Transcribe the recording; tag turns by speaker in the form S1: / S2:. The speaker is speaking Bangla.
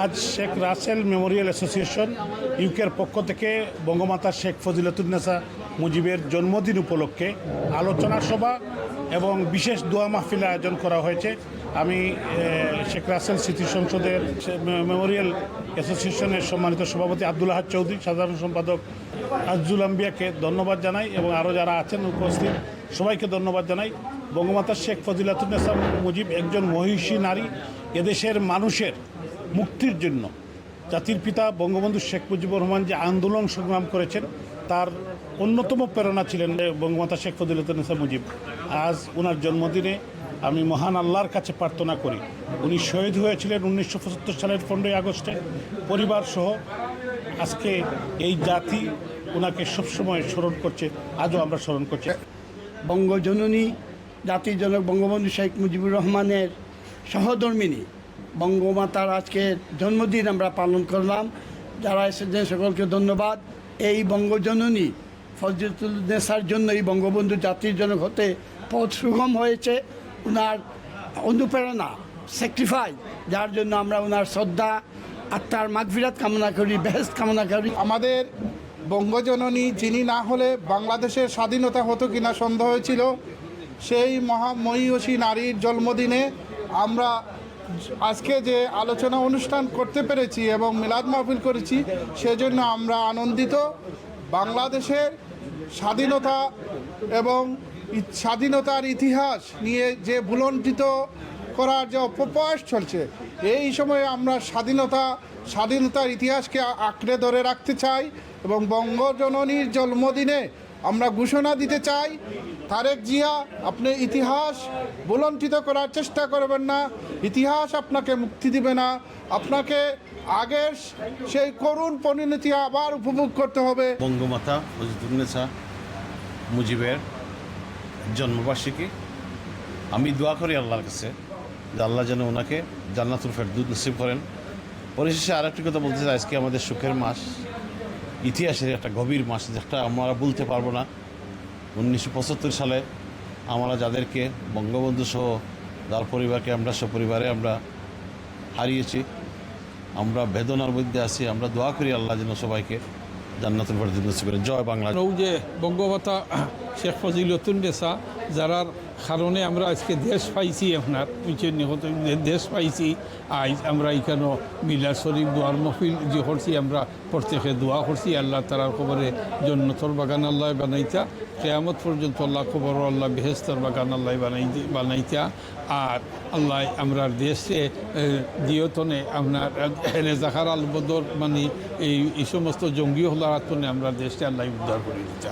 S1: আজ শেখ রাসেল মেমোরিয়াল অ্যাসোসিয়েশন ইউকের পক্ষ থেকে বঙ্গমাতা শেখ ফজিলাতুন্নেসা মুজিবের জন্মদিন উপলক্ষে আলোচনা সভা এবং বিশেষ দোয়া মাহফিল আয়োজন করা হয়েছে। আমি শেখ রাসেল স্মৃতি সংসদের মেমোরিয়াল অ্যাসোসিয়েশনের সম্মানিত সভাপতি আব্দুল আহাদ চৌধুরী, সাধারণ সম্পাদক আজজুল আম্বিয়াকে ধন্যবাদ জানাই এবং আরও যারা আছেন উপস্থিত সবাইকে ধন্যবাদ জানাই। বঙ্গমাতা শেখ ফজিলাতুন্নেসা মুজিব একজন মহিষী নারী, এদেশের মানুষের মুক্তির জন্য জাতির পিতা বঙ্গবন্ধু শেখ মুজিবুর রহমান যে আন্দোলন সংগ্রাম করেছেন তার অন্যতম প্রেরণা ছিলেন বঙ্গমাতা শেখ ফজিলাতুন্নেসা মুজিব। আজ ওনার জন্মদিনে আমি মহান আল্লাহর কাছে প্রার্থনা করি, উনি শহীদ হয়েছিলেন 1975 সালের 15ই আগস্টে পরিবার সহ। আজকে এই জাতি ওনাকে সবসময় স্মরণ করছে, আজও আমরা স্মরণ করছি।
S2: বঙ্গজননী জাতির জনক বঙ্গবন্ধু শেখ মুজিবুর রহমানের সহধর্মিণী বঙ্গমাতার আজকে জন্মদিন আমরা পালন করলাম। যারা এসেছেন সকলকে ধন্যবাদ। এই বঙ্গজননী ফজিলাতুন্নেসার জন্য এই বঙ্গবন্ধু জাতির জনক হতে পথ সুগম হয়েছে। ওনার অনুপ্রেরণা, স্যাক্রিফাইস, যার জন্য আমরা ওনার শ্রদ্ধা, আত্মার মাগফিরাত কামনা করি, বেহেশত কামনা করি।
S3: আমাদের বঙ্গজননী যিনি না হলে বাংলাদেশের স্বাধীনতা হতো কিনা সন্দেহ হয়েছিল, সেই মহামহিষী নারীর জন্মদিনে আমরা আজকে যে আলোচনা অনুষ্ঠান করতে পেরেছি এবং মিলাদ মাহফিল করেছি, সেজন্য আমরা আনন্দিত। বাংলাদেশের স্বাধীনতা এবং স্বাধীনতার ইতিহাস নিয়ে যে ভুলণ্ঠিত করার যে অপপ্রয়াস চলছে, এই সময়ে আমরা স্বাধীনতার ইতিহাসকে আঁকড়ে ধরে রাখতে চাই এবং বঙ্গজননীর জন্মদিনে আমরা ঘোষণা দিতে চাই, তারেক জিয়া, আপনি ইতিহাস ভুলণ্ঠিত করার চেষ্টা করবেন না। ইতিহাস আপনাকে মুক্তি দিবে না, আপনাকে আগের সেই করুণ পরিণতি আবার উপভোগ করতে হবে।
S4: বঙ্গমাতা ফজিলাতুন্নেসা মুজিবের জন্মবার্ষিকী, আমি দোয়া করি আল্লাহর কাছে যে আল্লাহ যেন ওনাকে জান্নাতুল ফেরদৌস নসিব করেন। পরিশেষে আরেকটি কথা বলতে চাই, আজকে আমাদের সুখের মাস, ইতিহাসের একটা গভীর মাস, যেটা আমরা বলতে পারবো না। 1975 সালে আমরা যাদেরকে বঙ্গবন্ধু সহ যার পরিবারকে আমরা সপরিবারে আমরা হারিয়েছি, আমরা বেদনার মধ্যে আছি। আমরা দোয়া করি আল্লাহ যেন সবাইকে জান্নাতুল ফেরদৌস নসিব করেন। জয় বাংলা।
S5: যে বঙ্গমাতা শেখ ফজিলাতুন্নেসা যারার কারণে আমরা আজকে দেশ পাইছি, আপনার দেশ পাইছি। আজ আমরা এখানে মিলাদ শরীফ দোয়ার মহফিল যে করছি, আমরা প্রত্যেকে দোয়া করছি আল্লাহ তারার খবরে জন্নতর বাগান আল্লাহ বানাইতা, কেয়ামত পর্যন্ত আল্লাহ খবর আল্লাহ বেহেশতর বাগান আল্লাহ বানাইতা। আর আল্লাহ আমরা দেশে দিয়তনে আপনার রেজাকার আল বদর মানে এই সমস্ত জঙ্গি হলার আমরা দেশকে আল্লাহ উদ্ধার করে দিতা।